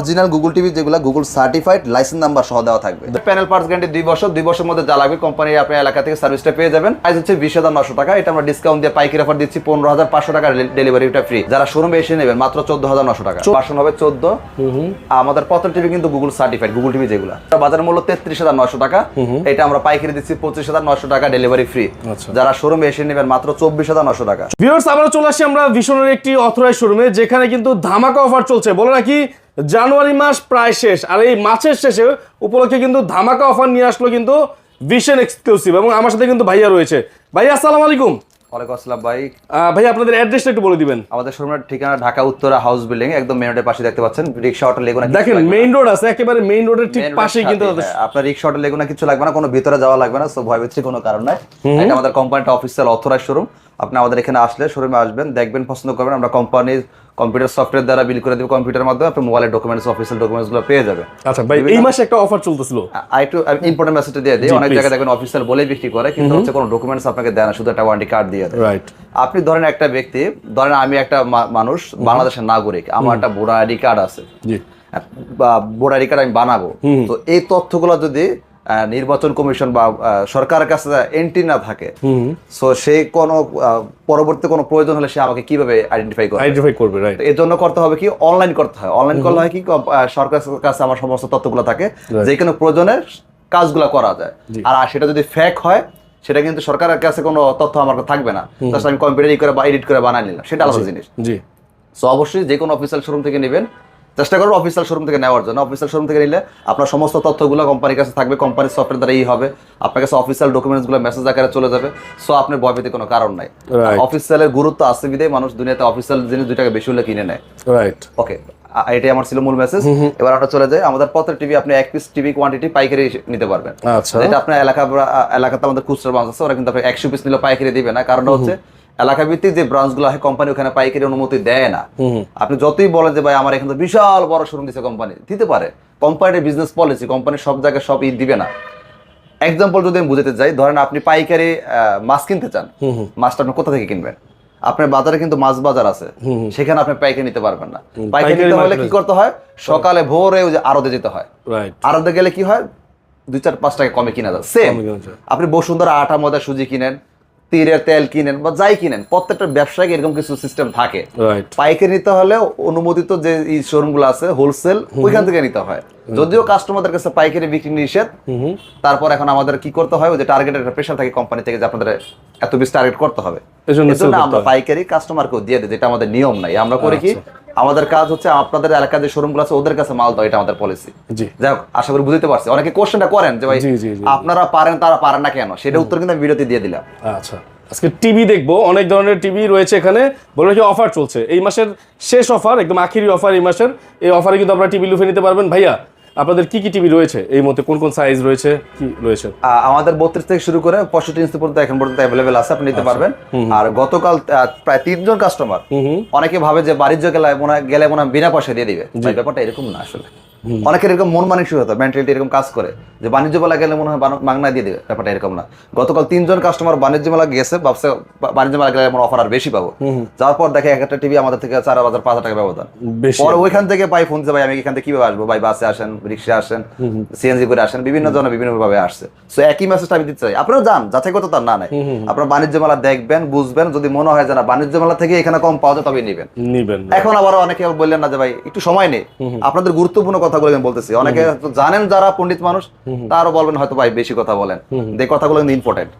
Original Google TV যেগুলো Google certified licence number সহ দেওয়া থাকবে। প্যানেল পার্টস গ্যারান্টি 2 বছরের মধ্যে যা লাগবে কোম্পানি আপনার এলাকা থেকে সার্ভিসটা পেয়ে যাবেন। প্রাইস হচ্ছে 20,900 টাকা। এটা আমরা ডিসকাউন্ট দিয়ে পাইকারি অফার দিচ্ছি 15,500 টাকা, ডেলিভারিটা ফ্রি। যারা শোরুমে এসে নেবেন মাত্র 14,900 টাকা। ভার্সন হবে 14। আমাদের প্রত্যেক টিভি কিন্তু গুগল সার্টিফাইড গুগল টিভি যেগুলো। বাজার মূল্য 33,900 টাকা। এটা আমরা পাইকারি দিচ্ছি 25,900 টাকা, ডেলিভারি ফ্রি। যারা শোরুমে এসে নেবেন মাত্র 24,900 টাকা। ভিউয়ার্স, আমরা চলে আসি আমরা ভিশনের একটি অথরাইজড শোরুমে, যেখানে কিন্তু ধামাকা অফার চলছে। বলে রাখি জানুয়ারি মাস প্রায় শেষ, আর এই মাসের শেষে উপলক্ষে কিন্তু ধামাকা অফার নিয়ে আসলো কিন্তু ভিশন এক্সক্লুসিভ, এবং আমার সাথে কিন্তু ভাইয়া রয়েছে। ভাইয়া আসসালামু আলাইকুম। ওয়ালাইকুম আসসালাম ভাই। ভাই আপনাদের অ্যাড্রেসটা একটু বলে দিবেন। আমাদের শোরুমের ঠিকানা ঢাকা উত্তরা হাউস বিল্ডিং, একদম মেইন রোডের পাশে দেখতে পাচ্ছেন। রিকশা অটো লেগুনা দেখেন মেইন রোড আছে, একেবারে মেইন রোডের ঠিক পাশেই কিন্তু আপনার রিকশা অটো লেগুনা কিছু লাগবে না, কোনো ভিতরে যাওয়া লাগবে না, সো ভয় ভীতির কোনো কারণ নাই। এটা আমাদের কোম্পানিটা অফিসিয়াল অথরাইজড শোরুম। আপনি আমাদের এখানে আসলে শোরুমে আসবেন, দেখবেন, পছন্দ করবেন। আমরা কোম্পানির কম্পিউটার সফটওয়্যার দ্বারা বিল করে দেব। কম্পিউটারের মাধ্যমে আপনি মোবাইলের ডকুমেন্টস, অফিসিয়াল ডকুমেন্টসগুলো পেয়ে যাবেন। আচ্ছা ভাই, এই মাসে একটা অফার চলতেছিল, একটু ইম্পর্টেন্ট মেসেজটা দিয়ে দিই। অনেক জায়গায় দেখবেন অফিসিয়াল বলেই বিক্রি করে, কিন্তু হচ্ছে কোনো ডকুমেন্টস আপনাকে দেয় না, শুধু একটা ওয়ারেন্টি কার্ড দিয়ে দেয়। রাইট। আপনি ধরেন একটা ব্যক্তি, ধরেন আমি একটা মানুষ, বাংলাদেশের নাগরিক, আমার একটা ভোটার আইডি কার্ড আছে, বা ভোটার আইডি কার্ড আমি বানাবো, তো এই তথ্যগুলো যদি নির্বাচন কমিশন বা সরকারের কাছে এন্ট্রি না থাকে, সো সে কোনো পরবর্তী কোনো প্রয়োজন হলে সে আমাকে কিভাবে আইডেন্টিফাই করবে। রাইট। এর জন্য করতে হবে কি, অনলাইন করতে হয়। অনলাইন করলে হয় কি, সরকারের কাছে আমার সমস্ত তথ্যগুলো থাকে, যে কোনো প্রয়োজনে কাজগুলো করা যায়। আর সেটা যদি ফেক হয়, সেটা কিন্তু সরকারের কাছে কোনো তথ্য আমার থাকবে না, জাস্ট আমি কম্পিউটার করে বা এডিট করে বানাই নিলাম, সেটা আলাদা জিনিস। সো অবশ্যই যে কোনো অফিসিয়াল শোরুম থেকে নেবেন, চেষ্টা করবো অফিসিয়াল শোরুম থেকে নেওয়ার জন্য। অফিসিয়াল শোরুম থেকে নিলে আপনার সমস্ত তথ্যগুলো কোম্পানির কাছে থাকবে, কোম্পানির সফটওয়্যার দ্বারা হবে, আপনার কাছে অফিসিয়াল ডকুমেন্টসগুলো মেসেজ আকারে চলে যাবে। সো আপনার ভয়ভীতির কোনো কারণ নাই। অফিসিয়ালের গুরুত্ব আছে বিধায় মানুষ দুনিয়াতে অফিসিয়াল জিনিস 2 টাকা বেশি হলে কিনে নেয়। রাইট। ওকে, এটাই আমার ছিল মূল মেসেজ। এবার আমরা চলে যাই। আমাদের প্রত্যেক টিভি আপনি 1 পিস টিভি কোয়ান্টিটি পাইকারি নিতে পারবেন। আচ্ছা। এটা আপনার এলাকাতে আমাদের খুচরা ব্রাঞ্চ আছে, ওরা কিন্তু আপনি 100 পিস নিলে পাইকারি দিবে না। কারণ হচ্ছে এলাকা ভিত্তিক যে ব্রাঞ্চগুলো হয়, কোম্পানি ওখানে পাইকারি অনুমতি দেয় না। আপনি যতই বলেন যে ভাই আমার এখানে বিশাল বড় শোরুম দিচ্ছে, কোম্পানি দিতে পারে, কোম্পানির বিজনেস পলিসি, কোম্পানি সব জায়গায় সব দিবে না। এক্সাম্পল যদি আমি বুঝাতে যাই, ধরেন আপনি পাইকারি মাছ কিনতে চান, মাছটা আপনি কোথা থেকে কিনবেন? আপনার বাজারে কিন্তু মাছ বাজার আছে, সেখানে আপনি পাইকারি নিতে পারবেন না। পাইকারি নিতে হলে কি করতে হয়? সকালে ভোরে আড়তে যেতে হয়। আড়তে গেলে কি হয়, 2-4-5 টাকা কমে কিনা যায়। সেম আপনি বসুন্ধরা আটা ময়দা সুজি কিনেন, তীরের তেল কিনেন বা যাই কিনেন, প্রত্যেকটা ব্যবসায়িক এরকম কিছু সিস্টেম থাকে। পাইকারি নিতে হলে অনুমোদিত যে শোরুম গুলো আছে হোলসেল, ওইখান থেকে নিতে হয়। যদিও কাস্টমারদের কাছে পাইকারি বিক্রি নিষেধ, তারপর এখন আমাদের কি করতে হয়, ওই যে টার্গেটের একটা প্রেশার থাকে কোম্পানি থেকে যে আপনাদের এত বেশি টার্গেট করতে হবে, এজন্য আমরা পাইকারি কাস্টমারকেও দিয়ে দিই, যেটা আমাদের নিয়ম নাই। আমরা করি কি, আমাদের কাজ হচ্ছে আপনাদের এলাকার যে শোরুমগুলো আছে ওদের কাছে মাল দাও, এটা আমাদের পলিসি। যাই হোক, আশা করি বুঝতে পারছি। অনেকে কোশ্চেনটা করেন যে ভাই আপনারা পারেন, তারা পারেন না কেন, সেটা উত্তর কিন্তু আমি ভিডিওতে দিয়ে দিলাম। আচ্ছা, আজকে টিভি দেখবো, অনেক ধরনের টিভি রয়েছে এখানে। বলে কি অফার চলছে, এই মাসের শেষ অফার, একদম আখেরি অফার এই মাসের। এই অফারে কিন্তু আপনারা টিভি লুফে নিতে পারবেন। ভাইয়া আপনাদের কি কি টিভি রয়েছে এই মধ্যে, কোন কোন সাইজ রয়েছে, কি রয়েছে? আমাদের 32 থেকে শুরু করে 65 ইঞ্চি পর্যন্ত এখন পর্যন্ত অ্যাভেলেবেল আছে, আপনি নিতে পারবেন। আর গতকাল প্রায় 3 জন কাস্টমার, অনেকে ভাবে যে বাণিজ্য গেলে মনে বিনা পয়সা দিয়ে দিবে, ব্যাপারটা এরকম না। আসলে অনেকের এরকম মন মানসিকতা, মেন্টালিটি এরকম কাজ করে যে বাণিজ্য মেলা গেলে মনে হয় মাগনা দিয়ে দিবে, ব্যাপারটা এরকম না। গতকাল 3 জন কাস্টমার বাণিজ্য মেলা গেছে, ভাবছে বাণিজ্য মেলা গেলে আমার অফার আর বেশি পাবো। যাওয়ার পর দেখে একটা টিভি আমাদের থেকে 4,000-5,000 টাকা ব্যবধান। পরে ওইখান থেকে পাই ফোন যে ভাই আমি এখান থেকে কিভাবে আসবো, ভাই বাসে আসেন, রিক্সা আসেন, সিএনজি করে আসেন, বিভিন্ন জন বিভিন্ন ভাবে আসছে। সো একই মেসেজটা আমি দিতে চাই, আপনারা যান, যাচাই করতে তার না নাই, আপনারা বাণিজ্য মেলা দেখবেন, বুঝবেন, যদি মনে হয় যে না বাণিজ্য মেলা থেকে এখানে কম পাওয়া যায় তবে নিবেন। এখন আবার অনেকে বললেন না যে ভাই একটু সময় নেই, আপনাদের গুরুত্বপূর্ণ কথাগুলো আমি বলতেছি। অনেকে জানেন যারা পণ্ডিত মানুষ, তারও বলবেন হয়তো ভাই বেশি কথা বলেন, যে কথাগুলো কিন্তু ইম্পর্টেন্ট।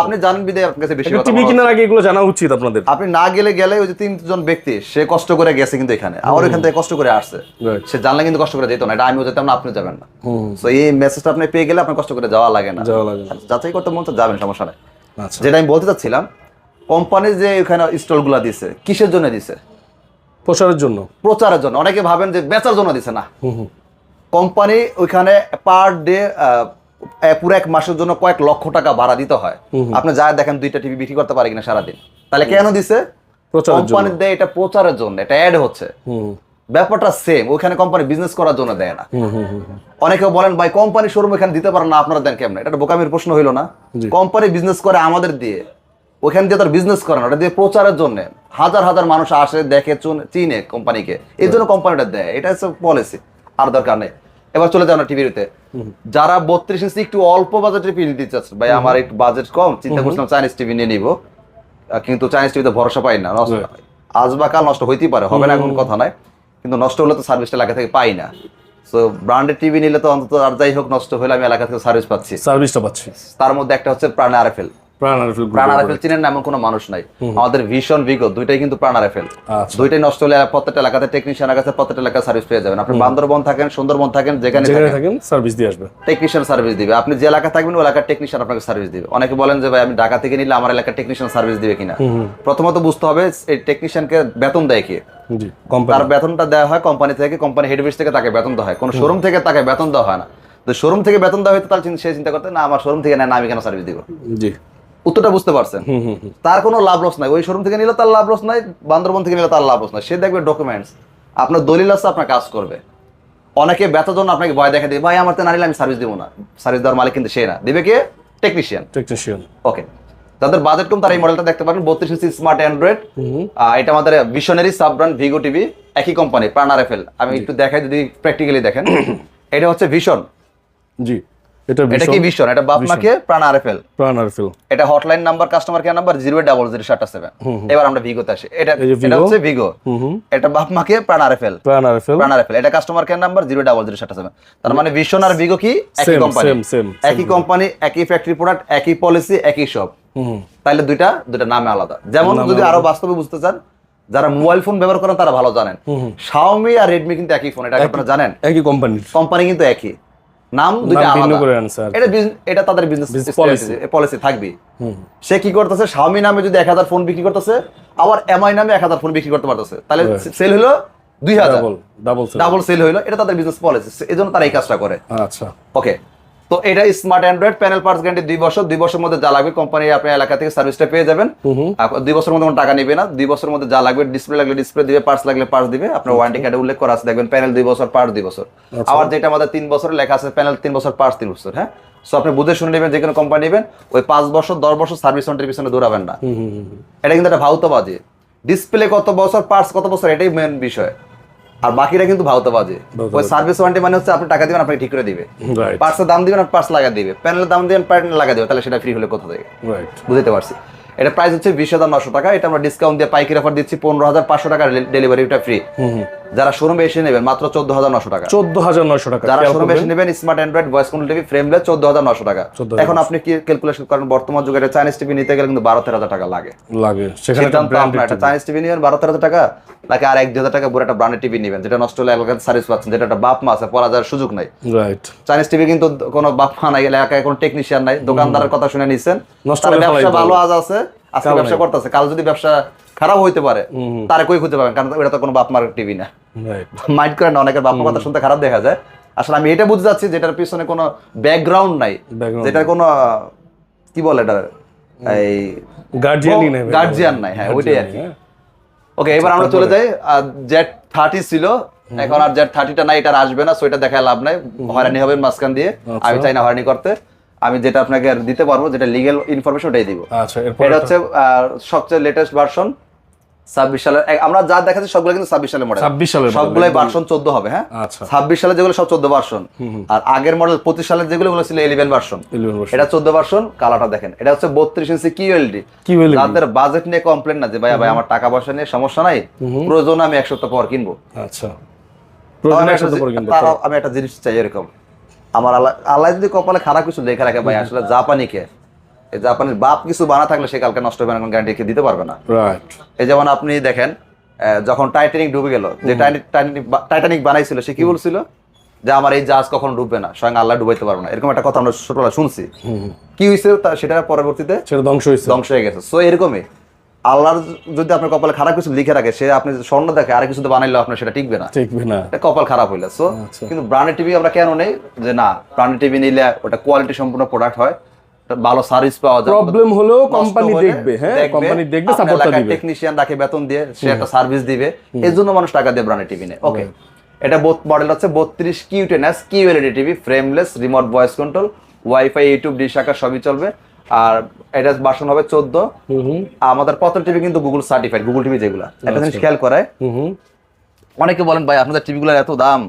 আপনি জানেন বিদায় আপনার কাছে বেশি কথা টিভি কেনার আগে এগুলো জানা উচিত আপনাদের। আপনি না গেলে ওই যে 3 জন ব্যক্তি, সে কষ্ট করে গেছে কিন্তু এখানে, আবার এখান থেকে কষ্ট করে আসছে, সে জানলে কিন্তু কষ্ট করে যেত না। এটা আমিও যেতাম না, আপনি যাবেন না। তো এই মেসেজটা আপনি পেয়ে গেলে আপনার কষ্ট করে যাওয়া লাগে না, যাচাই করতে মন তো যাবেন, সমস্যা নাই। যেটা আমি বলতে চাচ্ছিলাম, কোম্পানি যে এখানে স্টল গুলা দিছে, কিসের জন্য দিছে? প্রচারের জন্য। প্রচারের জন্য। অনেকে ভাবেন যে বেচার জন্য দিছে না। কোম্পানি ওইখানে পার ডে পুরো 1 মাসের জন্য কয়েক লক্ষ টাকা ভাড়া দিতে হয়। আপনি যা দেখেন 2টা টিভি বিক্রি করতে পারে কিনা সারাদিন, তাহলে কেন দিছে? কোম্পানির দেয় এটা প্রচারের জন্য, এটা অ্যাড হচ্ছে। ব্যাপারটা সেম, ওইখানে কোম্পানি বিজনেস করার জন্য দেয় না। অনেকে বলেন ভাই কোম্পানি শোরুম এখানে দিতে পারেন না, আপনারা দেন কেমন? এটা বোকামির প্রশ্ন হইলো না? কোম্পানি বিজনেস করে আমাদের দিয়ে, ওখান দিয়ে তার বিজনেস করে না, ওটা দিয়ে প্রচারের জন্য হাজার হাজার মানুষ আসে, দেখে, চিনে কোম্পানিকে, এই জন্য কোম্পানিটা দেয়। এটা হচ্ছে পলিসি, আর দরকার নেই। এবার চলে যাও না টিভিতে, যারা 32 ইঞ্চি একটু অল্প বাজেটের টিভি নিতে চাচ্ছে, ভাই আমার একটু বাজেট কম, চিন্তা করছিলাম চাইনিজ টিভি নিয়ে নিবো, কিন্তু চাইনিজ টিভিতে ভরসা পাই না, নষ্ট হয়, আজ বা কাল নষ্ট হইতেই পারে, হবে না কোনো কথা নাই, কিন্তু নষ্ট হলে তো সার্ভিসটা এলাকা থেকে পাই না। তো ব্র্যান্ডেড টিভি নিলে তো অন্তত আর যাই হোক নষ্ট হলে আমি এলাকা থেকে সার্ভিসটা পাচ্ছি। তার মধ্যে একটা হচ্ছে প্রাণ আরএফএল। প্রাণ আরএফএল চিনেন না এমন কোনো মানুষ নাই। আমাদের ভিশন, ভিগো দুইটাই কিন্তু প্রাণ আরএফএল। দুইটাই নষ্ট হলে প্রত্যেকটা এলাকাতে টেকনিশিয়ানের কাছে প্রত্যেকটা এলাকায় সার্ভিস পেয়ে যাবেন। আপনি বান্দরবন থাকেন, সুন্দরবন থাকেন, যেখানে থাকেন সার্ভিস দিয়ে আসবে, টেকনিশিয়ান সার্ভিস দিবে। আপনি যে এলাকা থাকবেন ওই এলাকার টেকনিশিয়ান আপনাকে সার্ভিস দিবে। অনেকে বলেন যে ভাই আমি ঢাকা থেকে নিলে আমার এলাকার টেকনিশিয়ান সার্ভিস দিবে কিনা। প্রথমত বুঝতে হবে এই টেকনিশিয়ানকে বেতন দেয় কে। তার বেতনটা দেওয়া হয় কোম্পানি থেকে, কোম্পানি হেড অফিস থেকে তাকে বেতন দেওয়া হয়, কোনো শোরুম থেকে তাকে বেতন দেওয়া হয় না। তো শোরুম থেকে বেতন দেওয়া হয়তো তাহলে সে চিন্তা করতে না আমার শোরুম থেকে নেয় না, আমি কেন সার্ভিস দিব। উত্তরটা বুঝতে পারছেন? তার কোনো লাভ লস নাই, ওই শোরুম থেকে নিলে তার লাভ লস নাই, বান্দরবন থেকে নিলে তার লাভ লস নাই। সে দেখবে ডকুমেন্টস, আপনার দলিল আছে, আপনার কাজ করবে। অনেকে বেতন জন্য আপনাকে ভয় দেখা দিবে, ভাই আমার তো না নিলে আমি সার্ভিস দিব না। সার্ভিস দেওয়ার মালিক কিন্তু সে না, দিবে কে? টেকনিশিয়ান। ওকে, যাদের বাজেট কম তারা এই মডেলটা দেখতে পারেন, 32 ইঞ্চি স্মার্ট অ্যান্ড্রয়েড। এটা আমাদের ভিশনারি সাব ব্র্যান্ড ভিগো টিভি, একই কোম্পানি প্রাণ আরএফএল। আমি একটু দেখাই যদি প্র্যাকটিক্যালি দেখেন, এটা হচ্ছে ভিশন। জি, এটা কি ভিশন? এটা বাপ মাকে প্রাণ আরএফএল। এটা hotline number, customer care number 00007। এবার আমরা ভিগোতে আসি। এটা হচ্ছে ভিগো, এটা বাপ মাকে প্রাণ আরএফএল। এটা কাস্টমার কেয়ার নাম্বার 00007। তার মানে ভিশন আর ভিগো কি একই কোম্পানি, একই কোম্পানি, একই ফ্যাক্টরি প্রোডাক্ট, একই পলিসি, একই সব। তাহলে দুইটা নামে আলাদা। যেমন যদি আরো বাস্তবে বুঝতে চান, যারা মোবাইল ফোন ব্যবহার করেন তারা ভালো জানেন, শাওমি আর রেডমি কিন্তু একই ফোন। এটা আপনারা জানেন, একই কোম্পানি কিন্তু একই নাম, দুইটা আলাদা। এটা তাদের বিজনেস পলিসি থাকবে। সে কি করতেছে, শাওমি নামে যদি 1000 ফোন বিক্রি করতেছে, আবার এমআই নামে 1000 ফোন বিক্রি করতে পারতেছে, তাহলে সেল হলো 2000, ডাবল সেল হইলো। এটা তাদের বিজনেস পলিসি, এজন্য তারা এই কাজটা করে। আচ্ছা, ওকে। তো এটা smart Android, panel parts guarantee 2 বছর। 2 বছরের মধ্যে যা লাগবে কোম্পানি আপনার এলাকা থেকে সার্ভিসটা পেয়ে যাবেন। 2 বছরের মধ্যে কোনো টাকা নেবে না। 2 বছরের মধ্যে যা লাগবে, ডিসপ্লে লাগলে ডিসপ্লে দিবে, পার্টস লাগলে পার্টস দিবে। আপনার ওয়ারেন্টি কার্ডে উল্লেখ করা আছে, দেখবেন প্যানেল 2 বছর, পার্টস 2 বছর। আবার যেটা আমাদের 3 বছরের লেখা আছে, প্যানেল 3 বছর, পার্টস 3 বছর। হ্যাঁ, সো আপনি বুঝে শুনে নেবেন, যে কোনো কোম্পানি নেবেন, ওই 5 বছর 10 বছর সার্ভিস ওয়ারেন্টির পিছনে দৌড়াবেন না। এটা কিন্তু একটা ভাউতাবাজি। ডিসপ্লে কত বছর, পার্টস কত বছর, এটাই মেন বিষয়। আর বাকিটা কিন্তু ভাউতাবাজি। ওই সার্ভিস ওয়ারেন্টি মানে হচ্ছে আপনি টাকা দিবেন, আপনাকে ঠিক করে দিবে। পার্টসের দাম দিবেন, পার্টস লাগা দিবে। প্যানেলের দাম দিবেন, প্যানেল লাগা দিবে। তাহলে সেটা ফ্রি হলে কোথা থেকে? বুঝতে পারছি। এটা প্রাইস হচ্ছে 20,900 টাকা। এটা আমরা ডিসকাউন্ট দিয়ে পাইকারি অফার দিচ্ছি 15,500 টাকা, ডেলিভারিটা ফ্রি। যারা শোরুমে এসে নেবেন মাত্র 14,900 টাকা। 14,900 টাকা। যারা শোরুমে এসে নেবেন smart Android voice control TV frameless 14,900 টাকা। এখন আপনি কি ক্যালকুলেশন করেন, বর্তমান যুগে একটা চাইনিজ টিভি নিতে গেলে কিন্তু 12-13,000 টাকা লাগে। সেখানে একটা চাইনিজ টিভি নিবেন 12-13,000 টাকা, নাকি আর 1-2,000 টাকা বুড়ো একটা ব্র্যান্ডেড টিভি নিবেন, যেটা নষ্ট হলে এলাকায় সার্ভিস পাচ্ছেন, যেটা একটা বাপ মা আছে, পড়া যাওয়ার সুযোগ নাই। চাইনিজ টিভি কিন্তু কোনো বাপ মা নাই, এলাকায় কোনো টেকনিশিয়ান নাই, দোকানদারের কথা শুনে নিচ্ছেন, তার ব্যবসা ভালো আজ আছে, আজকে ব্যবসা করতেছে, কাল যদি ব্যবসা খারাপ হইতে পারে, তারে কই খুঁজে পাবেন, কারণ এটা তো কোনো বাপ মার টিভি না। মাইন্ড করেন না, অনেকের বাপ মার কথা শুনতে খারাপ দেখা যায়। আসলে আমি এটা বুঝতে যাচ্ছি যেটার পিছনে কোনো ব্যাকগ্রাউন্ড নাই, যেটার কোনো কি বলে এটা, এই গার্জিয়ান নাই। হ্যাঁ, ওইটাই আর কি। ওকে, এবার আমরা চলে যাই। Z30 ছিল, এখন আর Z30টা নাই, এটা আসবে না, সো এটা দেখায় লাভ নাই, হয়রানি হবে মাঝখান দিয়ে। আমি চাই না হয়রানি করতে। আমি যেটা আপনাকে দিতে পারবো, যেটা লিগ্যাল ইনফরমেশন, ওটাই দিব। আচ্ছা, এটা হচ্ছে সবচেয়ে লেটেস্ট ভার্সন 26 সালের। আমরা যা দেখাচ্ছি সবগুলো কিন্তু 26 সালের মডেল, সবগুলাই ভার্সন 14 হবে। হ্যাঁ, 26 সালে যেগুলো সব 14 ভার্সন, আর আগের মডেল 25 সালের যেগুলো ছিল 11 ভার্সন। এটা 14 ভার্সন। কালারটা দেখেন, এটা হচ্ছে 32 ইঞ্চি কিউএলডি। যাদের বাজেট নিয়ে কমপ্লেন না, যে ভাই আমার টাকা পয়সা নিয়ে সমস্যা নাই, প্রয়োজন আমি 1 সপ্তাহ পর কিনবো। আচ্ছা, আমি একটা জিনিস চাই এরকম, আমার আল্লাহ যদি কপালে খারাপ কিছু লেখা রাখে, ভাই আসলে জাপানি কে, এই জাপানির বাপ কিছু বানা থাকলে সে কালকে নষ্ট হবে না, গ্যারান্টি কে দিতে পারবে না। এই যেমন আপনি দেখেন, যখন টাইটানিক ডুবে গেল, যে টাইটানিক বানাইছিল, সে কি বলছিল, যে আমার এই জাহাজ কখনো ডুববে না, স্বয়ং আল্লাহ ডুবাইতে পারবে না, এরকম একটা কথা আমরা ছোটবেলা শুনছি। কি হয়েছে সেটা পরবর্তীতে ধ্বংস হয়ে গেছে। সো এরকমই আল্লাহর যদি আপনার কপালে খারাপ কিছু লিখে রাখে, সে আপনি স্বর্ণ দেখে আর কিছু বানাইলেও আপনার সেটা টিকবে না, কপাল খারাপ হইলে। সো কিন্তু ব্র্যান্ডেড টিভি আমরা কেন নেই, যে না ব্র্যান্ডেড টিভি নিলে ওটা কোয়ালিটি সম্পূর্ণ প্রোডাক্ট হয়, ভালো সার্ভিস পাওয়া যায়, প্রবলেম হলেও কোম্পানি দেখবে। হ্যাঁ, কোম্পানি দেখবে, সাপোর্টটা দিবে, টেকনিশিয়ান রাখে, বেতন দিয়ে সে একটা সার্ভিস দিবে, এজন্য মানুষ টাকা দিয়ে ব্র্যান্ডেড টিভি নেয়। ওকে, এটা মডেল হচ্ছে 32 Q ten S QLED TV, frameless, remote voice control, wifi, YouTube, dish আকার সবই চলবে। আর এটা ভার্সন হবে 14। আমাদের প্রথম টিভি কিন্তু গুগল সার্টিফাইড, গুগল টিভি যেগুলো। একটা জিনিস খেয়াল করে, অনেকে বলেন ভাই আপনাদের টিভিগুলোর এত দাম,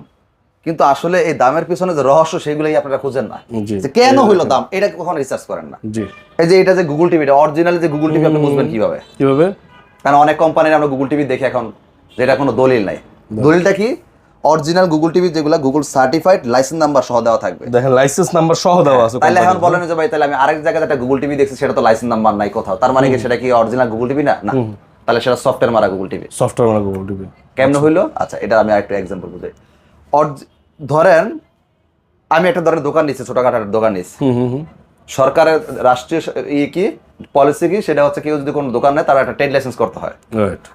কিন্তু আসলে এই দামের পিছনে যে রহস্য সেগুলোই আপনারা খুঁজেন না, যে কেন হইলো দাম, এটা কখনো রিসার্চ করেন না। এই যে এটা যে গুগল টিভি, এটা অরিজিনালি যে গুগল টিভি আপনি বুঝবেন কিভাবে? কারণ অনেক কোম্পানির আমরা গুগল টিভি দেখি এখন যেটা কোনো দলিল নাই। দলিলটা কি? অরিজিনাল গুগল টিভি যেগুলো গুগল সার্টিফাইড, লাইসেন্স নাম্বার সহ দেওয়া থাকবে। দেখেন লাইসেন্স নাম্বার সহ দেওয়া আছে। তাহলে এখন বলেন যে ভাই তাহলে আমি আরেক জায়গায় একটা গুগল টিভি দেখছি, সেটা তো লাইসেন্স নাম্বার নাই কোথাও, তার মানে কি সেটা কি অরিজিনাল গুগল টিভি না? না, তাহলে সেটা সফটওয়্যার মারা গুগল টিভি। সফটওয়্যার মারা গুগল টিভি কেমন হইলো? আচ্ছা, এটা আমি আরেকটা এক্সাম্পল বুঝাই। ধরেন আমি একটা দোকান নিচ্ছি, ছোটখাটো একটা দোকান নিচ্ছি, সরকারের রাষ্ট্রীয় কি পলিসি কি, সেটা হচ্ছে কেউ যদি কোনো দোকান নেয় তার একটা ট্রেড লাইসেন্স করতে হয়।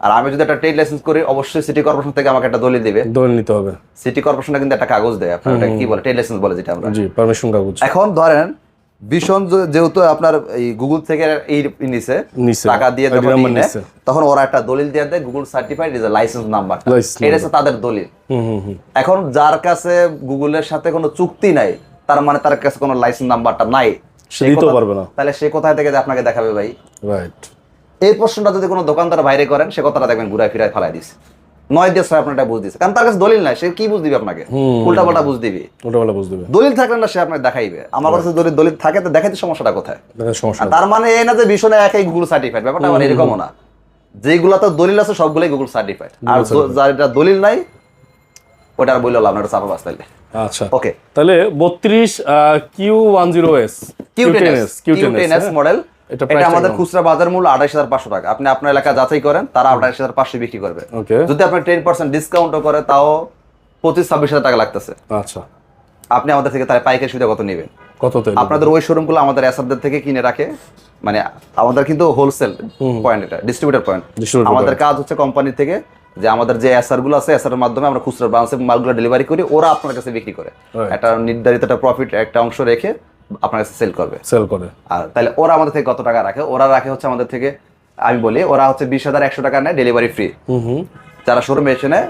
আর আমি যদি একটা ট্রেড লাইসেন্স করি, অবশ্যই সিটি কর্পোরেশন থেকে আমাকে একটা দলিল দিবে, দলিল নিতে হবে। সিটি কর্পোরেশনটা কিন্তু একটা কাগজ দেয়, আপনার এটা কি বলে, ট্রেড লাইসেন্স বলে যেটা আমরা, জি, পারমিশন কাগজ। এখন ধরেন ভীষণ যেহেতু আপনার এই গুগল থেকে এই নিছে টাকা দিয়ে যখন নেয়, তখন ওরা একটা দলিল দিয়ে দেয়, Google certified is a licence number, এটা হচ্ছে তাদের দলিল। এখন যার কাছে গুগলের সাথে কোনো চুক্তি নাই, তার মানে তার কাছে কোনো লাইসেন্স নাম্বারটা নাই, সে দিতে পারবে না। তাহলে সে কোথায় থেকে আপনাকে দেখাবে ভাই? রাইট। এই প্রশ্নটা যদি কোনো দোকানদার বাইরে করেন, সে কথাটা দেখবেন ঘুরায় ফিরায় ফেলাই দিছে, 9 আপনার এটা বুঝ দিছে, কারণ তার কাছে দলিল নাই, সে কি বুঝ দিবে আপনাকে? উল্টা পাল্টা বুঝ দিবে, দলিল থাকলে না সে আপনাকে দেখাইবে। আমার কাছে যদি দলিল থাকে তো দেখাইতে সমস্যাটা কোথায়? তার মানে এই না যে ভীষণে একই গুগল সার্টিফাইড, ব্যাপারটা আমার এরকমও না। যেগুলো তো দলিল আছে সবগুলোই গুগল সার্টিফাইড, আর যার এটা দলিল নাই ওটা আর বললাম আপনার চাপা বাস। তাইলে আচ্ছা, ওকে, তাহলে 32 Q10S Q10S মডেল, এটা আমাদের খুচরা বাজার মূল্য 28,500 টাকা। আপনি আপনার এলাকা যাচাই করেন, তারা 28,500 বিক্রি করবে। যদি আপনি 10% ডিসকাউন্টও করে, তাও 25-26,000 টাকা লাগতেছে। আচ্ছা, আপনি আমাদের থেকে তাহলে পাইকারি সুবিধা কত নেবেন? কত? আপনাদের ওই শোরুমগুলো আমাদের এসআরদের থেকে কিনে রাখে, মানে আমাদের কিন্তু হোলসেল পয়েন্ট, এটা ডিস্ট্রিবিউটর পয়েন্ট। আমাদের কাজ হচ্ছে কোম্পানি থেকে যে আমাদের যে এসআর গুলো আছে, এসআর এর মাধ্যমে আমরা খুচরা ব্রাঞ্চে মালগুলো ডেলিভারি করি, ওরা আপনার কাছে বিক্রি করে একটা নির্ধারিত একটা প্রফিট একটা অংশ রেখে আপনার কাছে সেল করে। আর তাহলে ওরা আমাদের থেকে কত টাকা রাখে? ওরা রাখে হচ্ছে আমাদের থেকে, আমি বলি, ওরা হচ্ছে 20,100 টাকা নেয় ডেলিভারি ফ্রি। যারা শোরুমে এসে নেয়,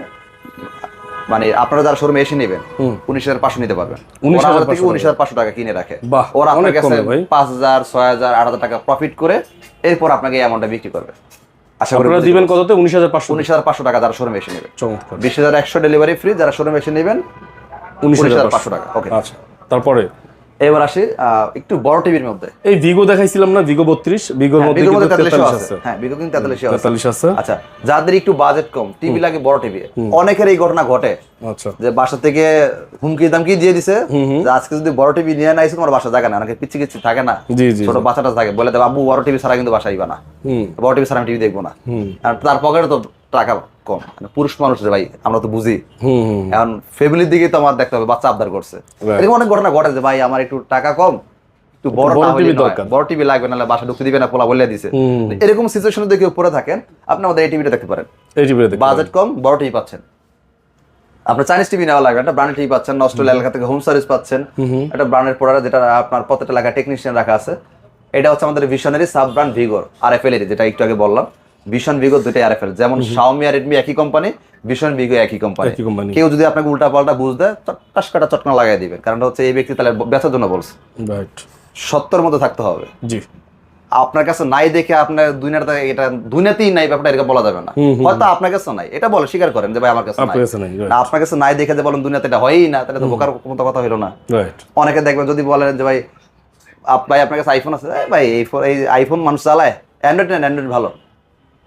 মানে আপনারা যারা শোরুমে এসে নেবেন 19,500 নিতে পারবেন, 19,500 টাকা কিনে রাখে। ওরা আপনার কাছে 5,000, 6,000, 8,000 টাকা প্রফিট করে এরপর আপনাকে এই অ্যামাউন্টটা বিক্রি করবে। আশা করি আপনারা দিবেন কততে? 19,500 টাকা যারা শোরুমে এসে নেবেন। 20,100 ডেলিভারি ফ্রি, যারা শোরুমে এসে নেবেন 19,500 টাকা। ওকে, আচ্ছা, তারপরে এবার আসি একটু বড় টিভির মধ্যে। এই ভিগো দেখাইছিলাম না, ভিগো 32, ভিগোর মধ্যে কিন্তু 43 আছে। হ্যাঁ, ভিগো কিন্তু 43 আছে। আচ্ছা, যাদের একটু বাজেট কম, টিভি লাগে বড় টিভি, অনেকের এই ঘটনা ঘটে। আচ্ছা, যে বাসা থেকে হুমকি দামকি দিয়ে দিছে যে আজকে যদি বড় টিভি নিয়ে না আইছো তোমার বাসা জায়গা না, অনেকে পিচ্ছি কিচ্ছি থাকে না, ছোট বাচ্চাটা থাকে, বলে দেব আব্বু বড় টিভি ছাড়া কিন্তু বাসা আইবা না, বড় টিভি ছাড়া আমি টিভি দেখবো না। আর তার পকেটে তো টাকা কম, পুরুষ মানুষ রে ভাই, আমরা তো বুঝি। এখন ফ্যামিলির দিকে তো আমার দেখতে হবে, বাচ্চা আবদার করছে, এরকম অনেক ঘটনা ঘটে যে ভাই আমার একটু টাকা কম, একটু বড় টিভি দরকার, বড় টিভি লাগবে, নাহলে বাসা ঢুকতে দিবে না, পোলা বলে দিছে। এরকম সিচুয়েশনে দেখে উপরে থাকেন, আপনি আমাদের এই টিভিটা দেখতে পারেন। বাজেট কম, বড় টিভি পাচ্ছেন। আপনার চাইনিজ টিভি নেওয়া লাগবে, একটা ব্র্যান্ডেড টিভি পাচ্ছেন, নষ্ট এলাকা থেকে হোম সার্ভিস পাচ্ছেন, একটা ব্র্যান্ডের প্রোডাক্ট যেটা আপনার প্রত্যেকটা এলাকায় টেকনিশিয়ান রাখা আছে। এটা হচ্ছে আমাদের ভিশনারি সাব ব্র্যান্ড ভিগোর RFL এর, যেটা একটু আগে বললাম, ভিশন ভিগো দুইটাই RFL। যেমন শাওমি আর রেডমি একই কোম্পানি, ভিশন ভিগো একই কোম্পানি। কেউ যদি আপনাকে উল্টা পাল্টা বুঝ দেয়, টাস কাটা চটকা লাগাই দিবেন, কারণ হচ্ছে এই ব্যক্তি তাহলে বেচার জন্য বলছে। সত্যের মধ্যে থাকতে হবে। জি, আপনার কাছে নাই দেখে আপনার দুনিয়াতে, এটা দুনিয়াতেই নাই ব্যাপারটা এরকম বলা যাবে না। হয়তো আপনার কাছে নাই, এটা বলে স্বীকার করেন যে ভাই আমার কাছে নাই, আপনার কাছে নাই দেখে যে বলেন দুনিয়াতে এটা হয়ই না, তাহলে তো বোকার মতো কথা হইলো না। অনেকে দেখবেন যদি বলেন যে ভাই ভাই আপনার কাছে আইফোন আছে, ভাই এই আইফোন মানুষ চালায়, অ্যান্ড্রয়েড নেন, অ্যান্ড্রয়েড ভালো,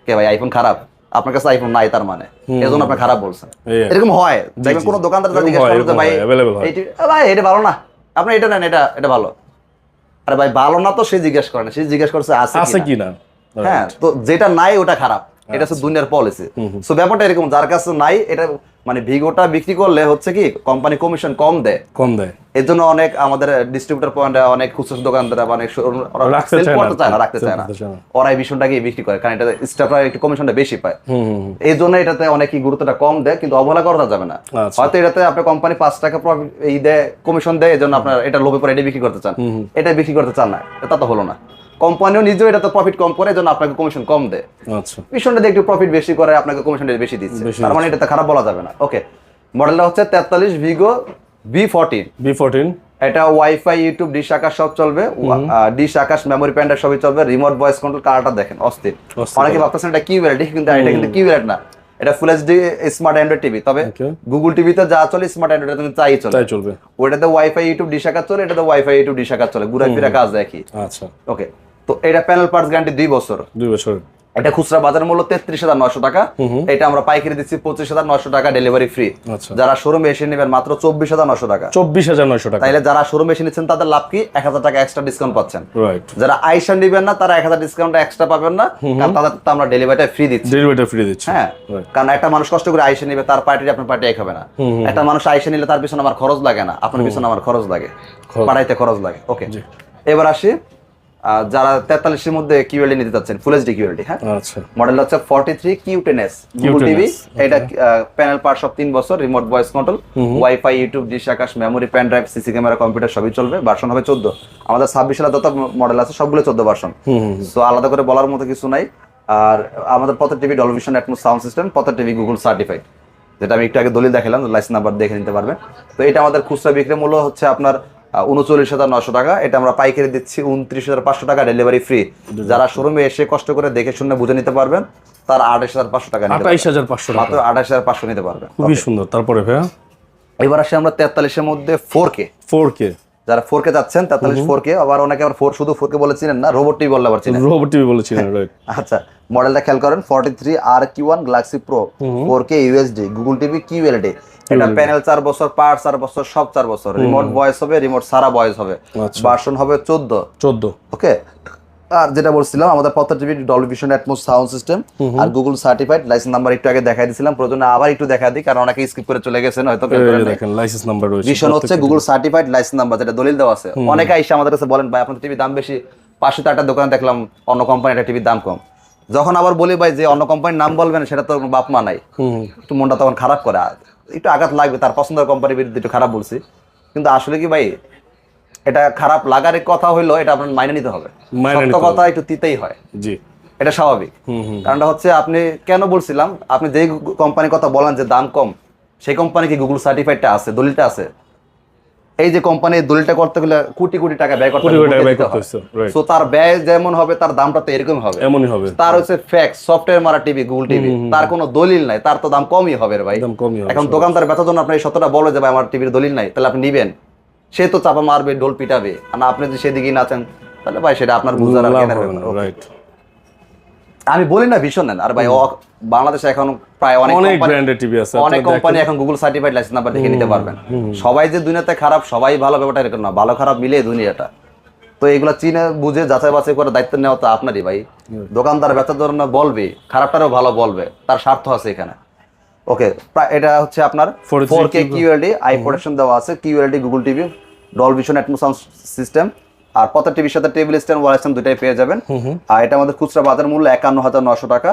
কে ভাই আইফোন খারাপ? আপনার কাছে আইফোন নাই তার মানে এজন্য আপনি খারাপ বলছেন। এরকম হয়, দেখবেন কোনো দোকানদার জিজ্ঞেস করে যে ভাই ভাই এটা ভালো না, আপনি এটা নেন, এটা ভালো। আরে ভাই ভালো না তো সে জিজ্ঞেস করে না, সে জিজ্ঞেস করছে আছে কি না। হ্যাঁ, তো যেটা নাই ওটা খারাপ, এটা হচ্ছে দুনিয়ার পলিসি। সো ব্যাপারটা এরকম, যার কাছে নাই, এটা মানে ভিগোটা বিক্রি করলে হচ্ছে কি কোম্পানি কমিশন কম দেয়। এর জন্য অনেক আমাদের ডিস্ট্রিবিউটর পয়েন্টে অনেক খুচরা দোকানদার অনেক রাখতে চায় না, ওরা এই বিষয়টাকে বিক্রি করে, কারণ এটা স্টাফরা একটু কমিশনটা বেশি পায়। এই জন্য এটাতে অনেকই গুরুত্বটা কম দেয়, কিন্তু অবহেলা করা যাবে না। হয়তো এটাতে আপনার কোম্পানি 5 টাকা এই দেয়, কমিশন দেয়, এই জন্য আপনার এটা লোভে পরে এটা বিক্রি করতে চান, এটা বিক্রি করতে চান না, তা তো হলো না। কোম্পানিও নিজেও এটা তো প্রফিট কম করে, এজন্য আপনাকে কমিশন কম দেয়। আচ্ছা, কমিশনটা দিয়ে একটু প্রফিট বেশি করে, আপনাকে কমিশনটা বেশি দিচ্ছে, তার মানে এটা খারাপ বলা যাবে না। ওকে, মডেলটা হচ্ছে 43 ভিগো B14। এটা ওয়াইফাই, ইউটিউব, ডিশ আকাশ সব চলবে। ডিশ আকাশ, মেমোরি প্যান্ডার সবই চলবে। রিমোট ভয়েস কন্ট্রোল, কালারটা দেখেন অস্থির। অনেকে ভাবতেছেন এটা কিউএলইড, কিন্তু এটা কিন্তু কিউএলইড না, এটা full HD smart Android TV. তবে গুগল টিভিতে যা চলে স্মার্ট অ্যান্ড্রয়েড কিন্তু তাই চলবে। ওটাতে ওয়াইফাই, ইউটিউব, ডিশ আকাশ চলে, এটাতে ওয়াইফাই, ইউটিউব, ডিশ আকাশ চলে, ঘুরে ফিরে কাজ দেখি। আচ্ছা, ওকে। তো এটা প্যানেল পার্টস গ্যারান্টি 2 বছর। 2 বছর। এটা খুচরা বাজার মূল্য 33,900 টাকা, এটা আমরা পাইকারি দিচ্ছি 25,900 টাকা, ডেলিভারি ফ্রি। যারা শোরুমে এসে নেবেন মাত্র 24,900 টাকা। 24,900 টাকা। তাইলে যারা শোরুমে এসে নিচ্ছেন তাদের লাভ কি? 1,000 টাকা এক্সট্রা ডিসকাউন্ট পাচ্ছেন। রাইট। যারা আইসা নেবেন না তারা 1,000 ডিসকাউন্ট এক্সট্রা পাবেন না, কারণ তাদের তো আমরা ডেলিভারিটা ফ্রি দিচ্ছি। ডেলিভারিটা ফ্রি দিচ্ছি, হ্যাঁ। কারণ একটা মানুষ কষ্ট করে আইসা নেবে, তার পার্টি আপনার পার্টি এক হবে না। একটা মানুষ আইসা নিলে তার পিছনে আমার খরচ লাগে না, আপনার পিছনে আমার খরচ লাগে, পাঠাইতে খরচ লাগে। ওকে, এবার আসি যারা 43 এর মধ্যে কিউএলডি নিতে চাচ্ছেন, ফুল এইচডি কিউএলডি। হ্যাঁ, আচ্ছা। মডেল হচ্ছে 43 Q10s গুগল টিভি। এটা প্যানেল পার্ট সব 3 বছর, remote voice control, wifi, YouTube, dish Akash, memory, pen drive, CC camera, computer সবই চলবে। ভার্সন হবে 14। আমাদের 26 সালে যত মডেল আছে সবগুলো 14 ভার্সন। সো আলাদা করে বলার মতো কিছু নাই। আর আমাদের প্রত্যেক TV Dolby Vision Atmos sound system, প্রত্যেক টিভি গুগল সার্টিফাইড, যেটা আমি একটু আগে দলিল দেখালাম, লাইসেন্স নাম্বার দেখে নিতে পারবেন। তো এটা আমাদের খুচরা বিক্রি মূল্য হচ্ছে আপনার 39,900 টাকা, এটা আমরা পাইকারি দিচ্ছি 29,500 টাকা, ডেলিভারি ফ্রি। যারা শোরুমে এসে কষ্ট করে দেখে শুনে বুঝে নিতে পারবেন তার 28,500 টাকা, 28,500 মাত্র 28,500 নিতে পারবেন। খুবই সুন্দর। তারপরে ভাইয়া এবার আসি আমরা 43 এর মধ্যে 4K। যারা 4K যাচ্ছেন, 43 4K, আবার অনেকে আবার শুধু 4K বলে চিনেন না, রোবট টিভি বললে আবার চিনেন। রোবট টিভি বলে চিনেন, রাইট। আচ্ছা, মডেলটা খেয়াল করেন, 43 RQ1 Galaxy Pro 4K UHD Google TV QLED। এটা প্যানেল 4 বছর, পার্ট 4 বছর, সব 4 বছর। রিমোট ভয়েস হবে, রিমোট সারা ভয়েস হবে। ভার্সন হবে 14। ওকে। আর যেটা বলছিলাম, আমাদের প্রত্যেক TV Dolby Vision Atmos sound system আর গুগল সার্টিফাইড। লাইসেন্স নাম্বার একটু আগে দেখাই দিয়েছিলাম, প্রয়োজনে আবার একটু দেখা দিই, কারণ অনেকে স্কিপ করে চলে গেছেন হয়তো। দেখেন লাইসেন্স নাম্বার রয়েছে, ভিশন হচ্ছে গুগল সার্টিফাইড, লাইসেন্স নাম্বার যেটা দলিল দেওয়া আছে। অনেকে এসে আমাদের কাছে বলেন, ভাই আপনাদের টিভির দাম বেশি, 500 টাকার দোকানে দেখলাম অন্য কোম্পানির একটা টিভির দাম কম। যখন আবার বলি ভাই যে অন্য কোম্পানির নাম বলবেন, সেটা তো বাপ মা নাই, একটু মনটা তখন খারাপ করে, একটু আঘাত লাগবে, তার পছন্দের কোম্পানির বিরুদ্ধে একটু খারাপ বলছি। কিন্তু আসলে কি ভাই, এটা খারাপ লাগার কথা হইলো, এটা আপনার মাইনে নিতে হবে। সত্য কথা একটু তিতেই হয়, জি, এটা স্বাভাবিক। কারণটা হচ্ছে, আপনি কেন বলছিলাম, আপনি যে কোম্পানির কথা বলেন যে দাম কম, সেই কোম্পানি কি গুগল সার্টিফাইডটা আছে, দলিলটা আছে? এই যে কোম্পানির দলিলটা করতে গেলে কোটি কোটি টাকা ব্যয় করতে হবে। সো তার ব্যয় যেমন হবে, তার দামটা তো এরকম হবে, এমনই হবে। তার হচ্ছে ফ্যাক্স, সফটওয়্যার মারা টিভি, গুগল টিভি, তার কোনো দলিল নাই, তার তো দাম কমই হবে রে ভাই। এখন দোকানদার বেচার জন্য আপনি এই সত্যটা বলে যে ভাই আমার টিভির দলিল নাই, তাহলে আপনি নিবেন, সে তো চাপা মারবে, ডোল পিটাবে। আর আপনি যদি সেদিকেই নাচেন, তাহলে ভাই সেটা আপনার বুঝার আর কেনার ব্যাপার। আমি বলি না ভীষণ নেন, আর ভাই বাংলাদেশে এখন প্রায় অনেক ব্র্যান্ডের টিভি আছে, অনেক কোম্পানি এখন গুগল সার্টিফাইড লাইসেন্স নাম্বার দেখে নিতে পারবেন। সবাই যে দুনিয়াতে খারাপ, সবাই ভালো, ব্যাপারটা এরকম না, ভালো খারাপ মিলে দুনিয়াটা। তো এগুলো চিনে বুঝে যাচাই বাছাই করে দায়িত্ব নেওয়া তো আপনারই ভাই। দোকানদার বেচার জন্য বলবে, খারাপটারও ভালো বলবে, তার স্বার্থ আছে এখানে। ওকে, এটা হচ্ছে আপনার 4K QLED, আই প্রোটেকশন দেওয়া আছে, QLED Google TV, Dolby Vision Atmos sound system. আর প্রত্যেক টিভির সাথে টেবিল স্ট্যান্ড, ওয়াল স্ট্যান্ড দুটাই পেয়ে যাবেন। আর এটা আমাদের খুচরা বাজার মূল্য 51,900 টাকা,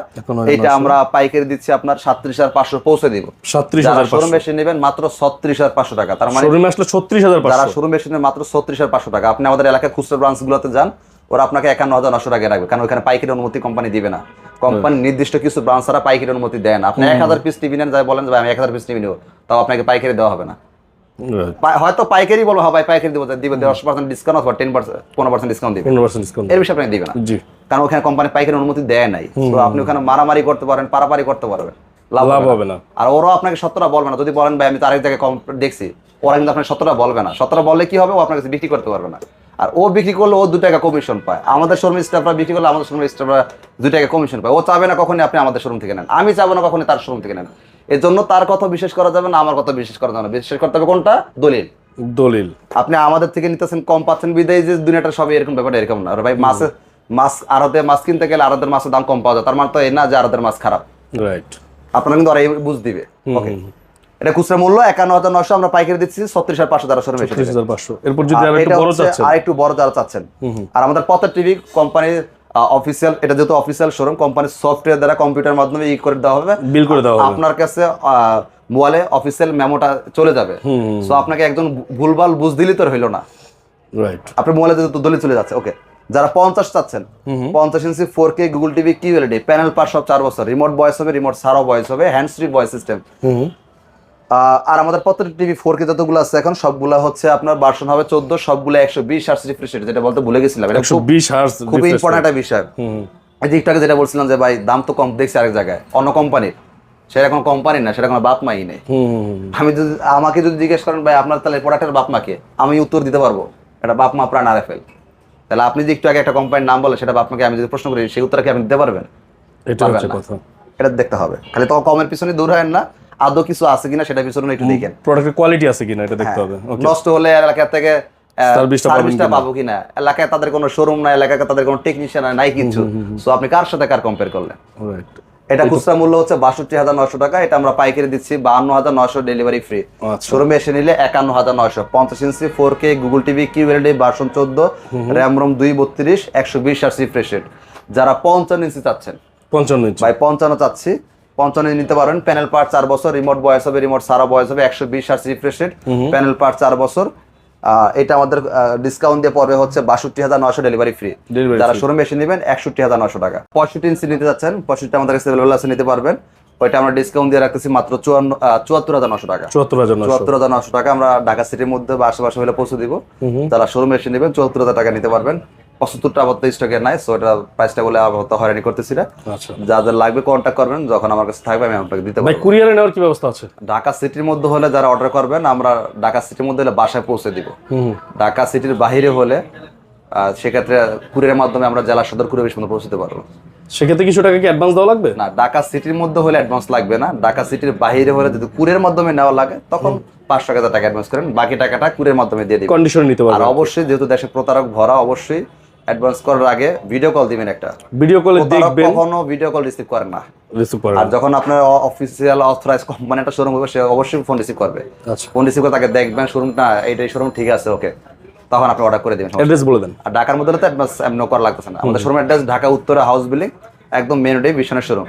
এটা আমরা পাইকারি দিচ্ছি আপনার 37,500 পৌঁছে দিব। 37,500 শোরুম বেশি নেবেন মাত্র 36,500 টাকা। তার মানে শোরুমে আসলে 36,500, যারা শোরুম বেশি নেবেন মাত্র 36,500 টাকা। আপনি আমাদের এলাকায় খুচরা ব্রাঞ্চগুলোতে যান, ওরা আপনাকে 51,900 টাকা রাখবে, কারণ ওখানে পাইকারি অনুমতি কোম্পানি দিবে না। কোম্পানি নির্দিষ্ট কিছু ব্রাঞ্চ ছাড়া পাইকারি অনুমতি দেন। আপনি 1000 পিস টিভি নেন, যাই বলেন যে আমি 1000 পিস টিভি নেব, তাও আপনাকে পাইকারি দেওয়া হবে না। হয়তো পাইকারি বলবো, হ্যাঁ ভাই পাইকারি দিব, 10% ডিসকাউন্ট অথবা 15% ডিসকাউন্ট দিবে, এর বেশি আপনাকে দিবে না, কারণ ওখানে কোম্পানি পাইকারি অনুমতি দেয় নাই। তো আপনি ওখানে মারামারি করতে পারেন, পারাপারি করতে পারবেন, লাভ হবে না। আর ওরাও আপনাকে সত্যটা বলবে না। যদি বলেন ভাই আমি তো আরেক জায়গায় দেখছি, ওরা কিন্তু আপনাকে সত্যটা বলবে না। সত্যটা বললে কি হবে, ও আপনার কাছে বিক্রি করতে পারবে না। আর ও বিক্রি করলে ও 2 টাকা কমিশন পায়। আমাদের শোরুম স্টাফরা বিক্রি করলে আমাদের শোরুম স্টাফরা 2 টাকা কমিশন পায়। ও চাবে না কখনই আপনি আমাদের শোরুম থেকে নেন, আমি চাবো না কখনই তার শোরুম থেকে নেন। এর জন্য তার কথা বিশ্বাস করা যাবে না, আমার কথা বিশ্বাস করা যাবে না। বিশ্বাস করতে হবে কোনটা? দলিল। আপনি আমাদের থেকে নিতেছেন কম পাচ্ছেন বিদায় যে দুনিয়াটা সবই এরকম, ব্যাপারটা এরকম না। আর ভাই মাছ আড়তে মাছ কিনতে গেলে আড়তের মাছের দাম কম পাওয়া যায়, তার মানে তো এই না যে আড়তের মাছ খারাপ, রাইট? আপনারা কিন্তু আর এই বুঝ দিবে। ওকে, এটা খুচরা মূল্য 51,900, আমরা পাইকারি দিচ্ছি 36,500 দ্বারা শোরুমে 36,500। এরপর যদি আর একটু বড় যারা চাচ্ছেন, আর আমাদের প্রত্যেক টিভি কোম্পানির অফিসিয়াল, এটা যেহেতু অফিসিয়াল শোরুম, কোম্পানির সফটওয়্যার দ্বারা কম্পিউটার মাধ্যমে করে দেওয়া হবে, বিল করে দেওয়া হবে, আপনার কাছে মোবাইলে অফিসিয়াল মেমোটা চলে যাবে। সো আপনাকে একজন ভুলভাল বুঝ দিলি তো হইলো না, রাইট? আপনার মোবাইলে যেহেতু দলিল চলে যাচ্ছে। ওকে, যারা 50 চাচ্ছেন, 50 inch 4K Google TV QLED, panel পার সব 4 বছর, রিমোট ভয়েস হবে, রিমোট সারা ভয়েস হবে, হ্যান্ডস ফ্রি ভয়েস সিস্টেম। আর আমাদের প্রত্যেকটা টিভি 4K যতগুলো আছে এখন সবগুলা হচ্ছে আপনার ভার্সন হবে 14, সবগুলো 120 হার্জ রিফ্রেশ রেট, যেটা বলতে ভুলে গেছিলাম। এটা 120 হার্জ খুব ইম্পর্টেন্ট একটা বিষয়। এই যে একটু আগে যেটা বলছিলাম যে ভাই দাম তো কম দেখছি আরেক জায়গায় অন্য কোম্পানির, সেটা কোনো কোম্পানি না, সেটা কোনো বাপ মাই নেই। আমি যদি আমাকে যদি জিজ্ঞেস করেন ভাই আপনার তাহলে প্রোডাক্টের বাপ মাকে, আমি উত্তর দিতে পারবো এটা বাপ মা প্রাণ RFL। তাহলে আপনি যে একটু আগে একটা কোম্পানির নাম বলে সেটা বাপ মাকে আমি যদি প্রশ্ন করি সেই উত্তর কি আপনি দিতে পারবেন? এটা হচ্ছে কথা, এটা দেখতে হবে। খালি তো কমের পিছনে দূর হয় না, আদৌ কিছু আছে কিনা সেটা পিছনে একটু দেখেন, প্রোডাক্টের কোয়ালিটি আছে কিনা এটা দেখতে হবে। ওকে, নষ্ট হলে এলাকা থেকে সার্ভিসটা পাবো কিনা, এলাকায় তাদের কোনো শোরুম নাই, এলাকায় তাদের কোনো টেকনিশিয়ান নাই কিছু। সো আপনি কার সাথে কার কম্পেয়ার করলেন? রাইট। এটা খুচরা মূল্য হচ্ছে 62,900 টাকা, এটা আমরা পাইকারি দিচ্ছি 52,900, ডেলিভারি ফ্রি। শোরুমে এসে নিলে 51,900। 50 inch 4K Google TV QLED version 14, RAM ROM 232, 120 hertz refresh rate. যারা 55 ইঞ্চি চাচ্ছেন, 55 ইঞ্চি ভাই 55 চাচ্ছি, 55 ইঞ্চি নিতে পারেন। প্যানেল পার্ট 4 বছর, রিমোট বয়স হবে, রিমোট সারা বয়স হবে, 120 hertz refresh rate, panel part 4 বছর। এটা আমাদের ডিসকাউন্ট দিয়ে পড়বে হচ্ছে 62,900, ডেলিভারি ফ্রি। যারা শোরুমে এসে নেবেন 61,900 টাকা। 65 ইঞ্চি নিতে যাচ্ছেন, 65টা আমাদের কাছে अवेलेबल আছে, নিতে পারবেন। ওইটা আমরা ডিসকাউন্ট দিয়ে রাখতেছি মাত্র 74,900 টাকা। 74,900 টাকা আমরা ঢাকা সিটির মধ্যে বা আশেপাশে হলে পৌঁছে দিব। যারা শোরুমে এসে নেবেন 74,000 টাকা নিতে পারবেন। 75টা আপাতত স্টকে নাই, সো এটা প্রাইসটা বলে আপাতত হয়রানি করতেছি না। আচ্ছা, যাদের লাগবে কন্ট্যাক্ট করবেন, যখন আমার কাছে থাকবে আমি আপনাকে দিতে ভাই পারবো। কুরিয়ারে নেওয়ার কি ব্যবস্থা আছে? ঢাকা সিটির মধ্যে হলে যারা অর্ডার করবেন, আমরা ঢাকা সিটির মধ্যে হলে বাসায় পৌঁছে দিব। ঢাকা সিটির বাইরে হলে সেক্ষেত্রে কুরিয়ারের মাধ্যমে আমরা জেলা সদর কুরিয়ার অফিস পর্যন্ত পৌঁছতে পারবো। সেক্ষেত্রে কিছু টাকা কি অ্যাডভান্স দেওয়া লাগবে? না, ঢাকা সিটির মধ্যে হলে অ্যাডভান্স লাগবে না। ঢাকা সিটির বাইরে হলে যদি কুরিয়ারের মাধ্যমে নেওয়া লাগে তখন 500 টাকা অ্যাডভান্স করেন, বাকি টাকাটা কুরিয়ারের মাধ্যমে দিয়ে দিবেন। কন্ডিশনে নিতে আর পারবেন। অবশ্যই যেহেতু দেশে প্রতারক ভরা, অবশ্যই অ্যাডভান্স করার আগে ভিডিও কল দিবেন একটা। ভিডিও কলে দেখবেন, কখনো ভিডিও কল রিসিভ করেন না। রিসিভ করেন। আর যখন আপনার অফিসিয়াল অথরাইজ কোম্পানি একটা শোরুম হবে, সে অবশ্যই ফোন রিসিভ করবে। আচ্ছা, ফোন রিসিভ করে তাকে দেখবেন শোরুমটা এইটাই শোরুম, ঠিক আছে ওকে, তখন আপনি অর্ডার করে দিবেন। অ্যাড্রেস বলে দেন। আর ঢাকার মধ্যে তো অ্যাডভান্স এমন করা লাগতেছে না। আমাদের শোরুমের address Dhaka Uttara house building, একদম মেন রোডে বিশনের শোরুম।